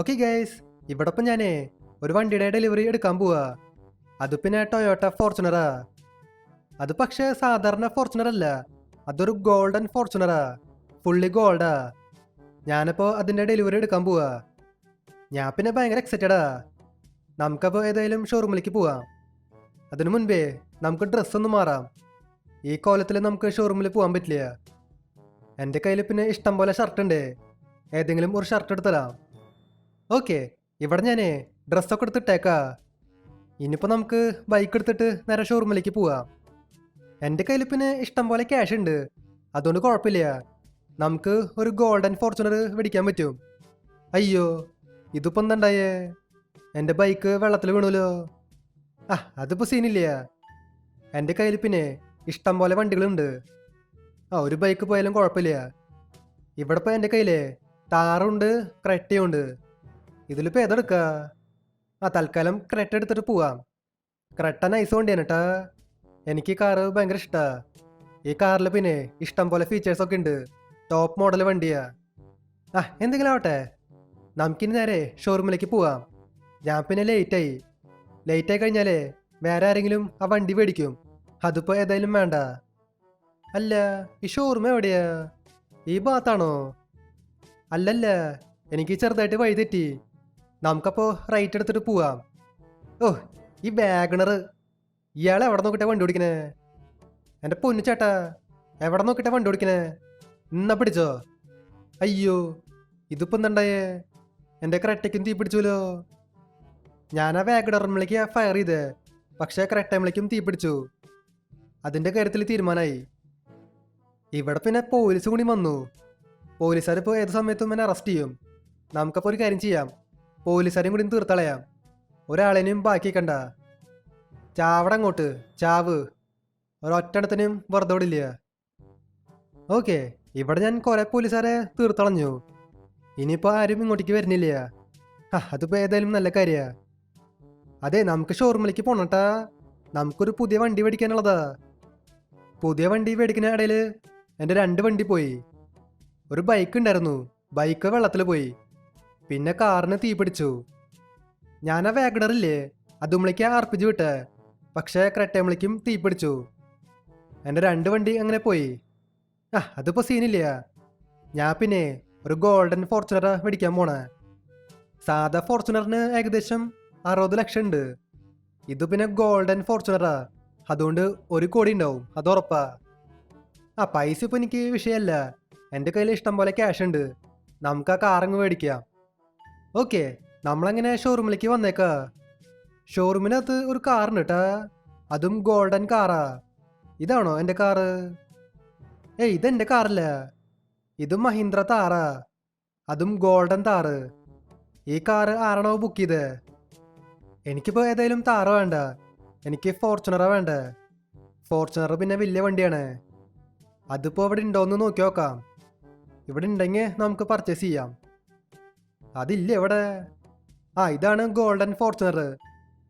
Okay guys, ഇവിടെ ഇപ്പം ഞാനേ ഒരു വണ്ടിയുടെ ഡെലിവറി എടുക്കാൻ പോവാ. അത് പിന്നെ ടൊയോട്ട ഫോർച്യൂണറാ. അത് പക്ഷേ സാധാരണ ഫോർച്യൂണർ അല്ല, അതൊരു ഗോൾഡൻ ഫോർച്യൂണറാ. Fully Golda. ഞാനിപ്പോൾ അതിൻ്റെ ഡെലിവറി എടുക്കാൻ പോവാ. ഞാൻ പിന്നെ ഭയങ്കര എക്സൈറ്റഡാ. നമുക്കപ്പോൾ ഏതായാലും ഷോറൂമിലേക്ക് പോവാം. അതിനു മുൻപേ നമുക്ക് ഡ്രസ്സൊന്നും മാറാം. ഈ കോലത്തിൽ നമുക്ക് ഷോറൂമിൽ പോകാൻ പറ്റില്ല. എൻ്റെ കയ്യിൽ പിന്നെ ഇഷ്ടം പോലെ ഷർട്ട് ഉണ്ട്. ഏതെങ്കിലും ഒരു ഷർട്ട് എടുത്തരാം. ഓക്കെ, ഇവിടെ ഞാനേ ഡ്രസ്സൊക്കെ എടുത്തിട്ടേക്കാ. ഇനിയിപ്പോൾ നമുക്ക് ബൈക്ക് എടുത്തിട്ട് നേരെ ഷോറൂമിലേക്ക് പോവാം. എൻ്റെ കയ്യിൽ പിന്നെ ഇഷ്ടം പോലെ ക്യാഷ് ഉണ്ട്, അതുകൊണ്ട് കുഴപ്പമില്ല. നമുക്ക് ഒരു ഗോൾഡൻ ഫോർച്യൂണർ മേടിക്കാൻ പറ്റും. അയ്യോ, ഇതിപ്പോൾ എന്താണ്ടായേ? എൻ്റെ ബൈക്ക് വെള്ളത്തിൽ വീണല്ലോ. അതിപ്പോൾ സീനില്ല. എൻ്റെ കയ്യിൽ പിന്നെ ഇഷ്ടം പോലെ വണ്ടികളുണ്ട്. ഒരു ബൈക്ക് പോയാലും കുഴപ്പമില്ല. ഇവിടെ ഇപ്പോൾ എൻ്റെ കയ്യിൽ താറുണ്ട്, ക്രെറ്റയുണ്ട്. ഇതിലിപ്പോൾ ഏതെടുക്കുക? തൽക്കാലം ക്രെറ്റ എടുത്തിട്ട് പോവാം. ക്രെറ്റ നൈസ് വണ്ടിയാണ് കേട്ടാ. എനിക്ക് ഈ കാറ് ഭയങ്കര ഇഷ്ടമാണ്. ഈ കാറിൽ പിന്നെ ഇഷ്ടം പോലെ ഫീച്ചേഴ്സൊക്കെ ഉണ്ട്. ടോപ്പ് മോഡൽ വണ്ടിയാ. എന്തെങ്കിലും ആവട്ടെ, നമുക്കിനി നേരെ ഷോറൂമിലേക്ക് പോവാം. ഞാൻ പിന്നെ ലേറ്റായി കഴിഞ്ഞാലേ വേറെ ആരെങ്കിലും ആ വണ്ടി മേടിക്കും. അതിപ്പോൾ ഏതായാലും വേണ്ട. അല്ല, ഈ ഷോറൂം എവിടെയാ? ഈ ഭാഗത്താണോ? അല്ലല്ല, എനിക്ക് ചെറുതായിട്ട് വഴി തെറ്റി. നമുക്കപ്പോൾ റൈറ്റ് എടുത്തിട്ട് പോവാം. ഈ വാഗണർ, ഇയാൾ എവിടെ നോക്കിയിട്ടാ വണ്ടി ഓടിക്കണേ? എൻ്റെ പൊന്നു ചേട്ടാ, എവിടെ നോക്കിയിട്ടാ വണ്ടി ഓടിക്കണേ? എന്നാ പിടിച്ചോ. അയ്യോ, ഇതിപ്പോൾ എന്തുണ്ടായേ? എൻ്റെ ക്രെറ്റയ്ക്കും തീ പിടിച്ചുല്ലോ. ഞാൻ ആ വാഗണറിലേക്ക് ഫയർ ചെയ്തേ, പക്ഷേ ക്രെറ്റയിലേക്കും തീ പിടിച്ചു. അതിൻ്റെ കാര്യത്തിൽ തീരുമാനമായി. ഇവിടെ പിന്നെ പോലീസ് കൂടി വന്നു. പോലീസുകാരിപ്പോൾ ഏത് സമയത്തും എന്നെ അറസ്റ്റ് ചെയ്യും. നമുക്കപ്പോൾ ഒരു കാര്യം ചെയ്യാം, പോലീസുകാരെയും കൂടി തീർത്തളയാം. ഒരാളെയും ബാക്കി കണ്ട. ചാവട അങ്ങോട്ട് ചാവ്. ഒരൊറ്റണത്തിനും വെറുതെ വിടില്ല. ഓക്കെ, ഇവിടെ ഞാൻ കുറെ പോലീസുകാരെ തീർത്തളഞ്ഞു. ഇനിയിപ്പോൾ ആരും ഇങ്ങോട്ടേക്ക് വരുന്നില്ല. അതിപ്പോൾ ഏതായാലും നല്ല കാര്യ. അതെ, നമുക്ക് ഷോറൂമിലേക്ക് പോണട്ടാ. നമുക്കൊരു പുതിയ വണ്ടി മേടിക്കാനുള്ളതാ. പുതിയ വണ്ടി മേടിക്കുന്ന ഇടയിൽ എൻ്റെ 2 വണ്ടി പോയി. ഒരു ബൈക്ക് ഉണ്ടായിരുന്നു, ബൈക്ക് വെള്ളത്തിൽ പോയി. പിന്നെ കാറിന് തീ പിടിച്ചു. ഞാൻ ആ വാഗണറില്ലേ, അതുമ്മളേക്ക് RPG വിട്ടേ, പക്ഷേ ക്രെറ്റയിലേക്കും തീ പിടിച്ചു. എൻ്റെ 2 വണ്ടി അങ്ങനെ പോയി. അതിപ്പോൾ സീനില്ല. ഞാൻ പിന്നെ ഒരു ഗോൾഡൻ ഫോർച്യൂണർ മേടിക്കാൻ പോണേ. സാധാ ഫോർച്യൂണറിന് ഏകദേശം 60 ലക്ഷം ഉണ്ട്. ഇത് പിന്നെ ഗോൾഡൻ ഫോർച്യൂണറാ, അതുകൊണ്ട് 1 കോടി ഉണ്ടാവും, അത് ഉറപ്പാ. പൈസ ഇപ്പോൾ എനിക്ക് വിഷയമല്ല. എൻ്റെ കയ്യിൽ ഇഷ്ടം പോലെ ക്യാഷ് ഉണ്ട്. നമുക്ക് ആ കാറങ്ങ് മേടിക്കാം. ഓക്കെ, നമ്മളങ്ങനെ ഷോറൂമിലേക്ക് വന്നേക്കാ. ഷോറൂമിനകത്ത് ഒരു കാറുണ്ട് കേട്ടാ, അതും ഗോൾഡൻ കാറാ. ഇതാണോ എൻ്റെ കാറ്? ഇതെൻ്റെ കാറല്ല, ഇത് മഹീന്ദ്ര താറാ, അതും ഗോൾഡൻ താറ്. ഈ കാറ് ആരാണോ ബുക്ക് ചെയ്തേ? എനിക്കിപ്പോൾ ഏതായാലും താറ് വേണ്ട, എനിക്ക് ഫോർച്യൂണറാ വേണ്ടേ. ഫോർച്യൂണർ പിന്നെ വലിയ വണ്ടിയാണ്. അതിപ്പോൾ ഇവിടെ ഉണ്ടോയെന്ന് നോക്കി നോക്കാം. ഇവിടെ ഉണ്ടെങ്കിൽ നമുക്ക് പർച്ചേസ് ചെയ്യാം. അതില്ല ഇവിടെ. ഇതാണ് ഗോൾഡൻ ഫോർച്യൂണർ.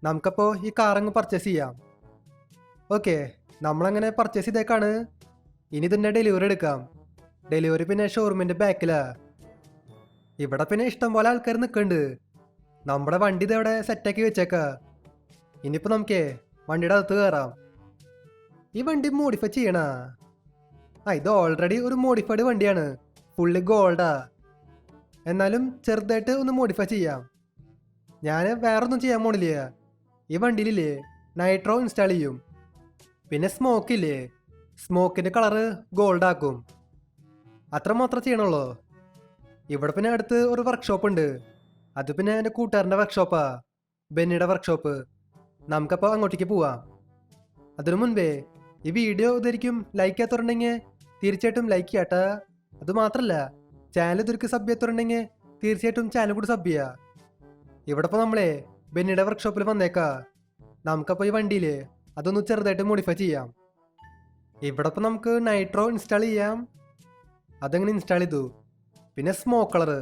നമുക്കപ്പോൾ ഈ കാറങ്ങ് പർച്ചേസ് ചെയ്യാം. ഓക്കെ, നമ്മളങ്ങനെ പർച്ചേസ് ചെയ്തേക്കാണ്. ഇനി തന്നെ ഡെലിവറി എടുക്കാം. ഡെലിവറി പിന്നെ ഷോറൂമിൻ്റെ ബാക്കിലാ. ഇവിടെ പിന്നെ ഇഷ്ടം പോലെ ആൾക്കാർ നിൽക്കുന്നുണ്ട്. നമ്മുടെ വണ്ടി ഇതവിടെ സെറ്റാക്കി വെച്ചേക്കാ. ഇനിയിപ്പോൾ നമുക്കേ വണ്ടിയുടെ അകത്ത് കയറാം. ഈ വണ്ടി മോഡിഫൈ ചെയ്യണ? ഇത് ഓൾറെഡി ഒരു മോഡിഫൈഡ് വണ്ടിയാണ്, ഫുള്ളി ഗോൾഡാ. എന്നാലും ചെറുതായിട്ട് ഒന്ന് മോഡിഫൈ ചെയ്യാം. ഞാൻ വേറൊന്നും ചെയ്യാൻ പോണില്ല. ഈ വണ്ടിയിലില്ലേ നൈട്രോ ഇൻസ്റ്റാൾ ചെയ്യും. പിന്നെ സ്മോക്കില്ലേ, സ്മോക്കിൻ്റെ കളറ് ഗോൾഡാക്കും. അത്രമാത്രം ചെയ്യണുള്ളൂ. ഇവിടെ പിന്നെ അടുത്ത് ഒരു വർക്ക്ഷോപ്പ് ഉണ്ട്. അത് പിന്നെ എൻ്റെ കൂട്ടുകാരൻ്റെ വർക്ക്ഷോപ്പാ, ബെന്നിയുടെ വർക്ക്ഷോപ്പ്. നമുക്കപ്പോൾ അങ്ങോട്ടേക്ക് പോവാം. അതിനു മുൻപേ ഈ വീഡിയോ ഇതായിരിക്കും ലൈക്ക് ചെയ്യാത്തുണ്ടെങ്കിൽ തീർച്ചയായിട്ടും ലൈക്ക് ചെയ്യാട്ടാ. അതുമാത്രമല്ല, ചാനൽ ഇതൊരു സബ് ചെയ്യാത്തുണ്ടെങ്കിൽ തീർച്ചയായിട്ടും ചാനൽ കൂടി സബ് ചെയ്യുക. ഇവിടെ ഇപ്പോൾ നമ്മളെ ബെന്നിയുടെ വർക്ക്ഷോപ്പിൽ വന്നേക്കാ. നമുക്കപ്പോൾ ഈ വണ്ടിയിൽ അതൊന്ന് ചെറുതായിട്ട് മോഡിഫൈ ചെയ്യാം. ഇവിടെ ഇപ്പോൾ നമുക്ക് നൈട്രോ ഇൻസ്റ്റാൾ ചെയ്യാം. അതങ്ങനെ ഇൻസ്റ്റാൾ ചെയ്തു. പിന്നെ സ്മോക്ക് കളറ്,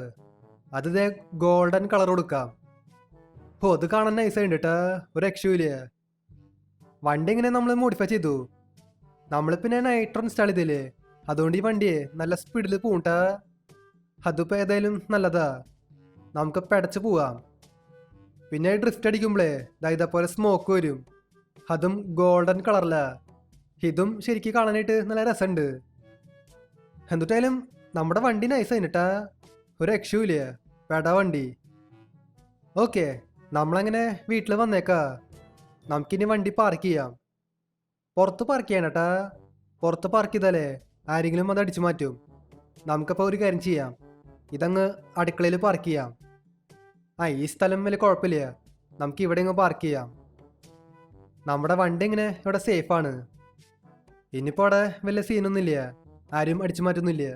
അത് ഇതേ ഗോൾഡൻ കളർ കൊടുക്കാം. അത് കാണാൻ നൈസായിട്ട് കേട്ടാ, ഒരു രക്ഷയില്ല. വണ്ടി ഇങ്ങനെ നമ്മൾ മോഡിഫൈ ചെയ്തു. നമ്മൾ പിന്നെ നൈട്രോ ഇൻസ്റ്റാൾ ചെയ്തില്ലേ, അതുകൊണ്ട് ഈ വണ്ടിയെ നല്ല സ്പീഡിൽ പോകട്ടാ. അതിപ്പോൾ ഏതായാലും നല്ലതാ. നമുക്ക് പെടച്ച് പോവാം. പിന്നെ ഡ്രിഫ്റ്റ് അടിക്കുമ്പോഴേ ഇതേപോലെ സ്മോക്ക് വരും. അതും ഗോൾഡൻ കളറില. ഇതും ശരിക്കും കാണാനായിട്ട് നല്ല രസമുണ്ട്. എന്നിട്ടായാലും നമ്മുടെ വണ്ടി നൈസ് കഴിഞ്ഞിട്ടാ, ഒരു രക്ഷയില്ല. പെട വണ്ടി. ഓക്കെ, നമ്മളങ്ങനെ വീട്ടിൽ വന്നേക്കാ. നമുക്കിനി വണ്ടി പാർക്ക് ചെയ്യാം. പുറത്ത് പാർക്ക് ചെയ്യാനട്ടാ. പുറത്ത് പാർക്ക് ചെയ്താലേ ആരെങ്കിലും അത് അടിച്ചു മാറ്റും. നമുക്കപ്പോൾ ഒരു കാര്യം ചെയ്യാം, ഇതങ്ങ് അടുക്കളയിൽ പാർക്ക് ചെയ്യാം. ഈ സ്ഥലം വലിയ കുഴപ്പമില്ല, നമുക്ക് ഇവിടെ അങ്ങ് പാർക്ക് ചെയ്യാം. നമ്മുടെ വണ്ടി ഇങ്ങനെ ഇവിടെ സേഫാണ്. ഇനിയിപ്പോൾ അവിടെ വലിയ സീനൊന്നുമില്ല, ആരും അടിച്ചു മാറ്റൊന്നുമില്ല.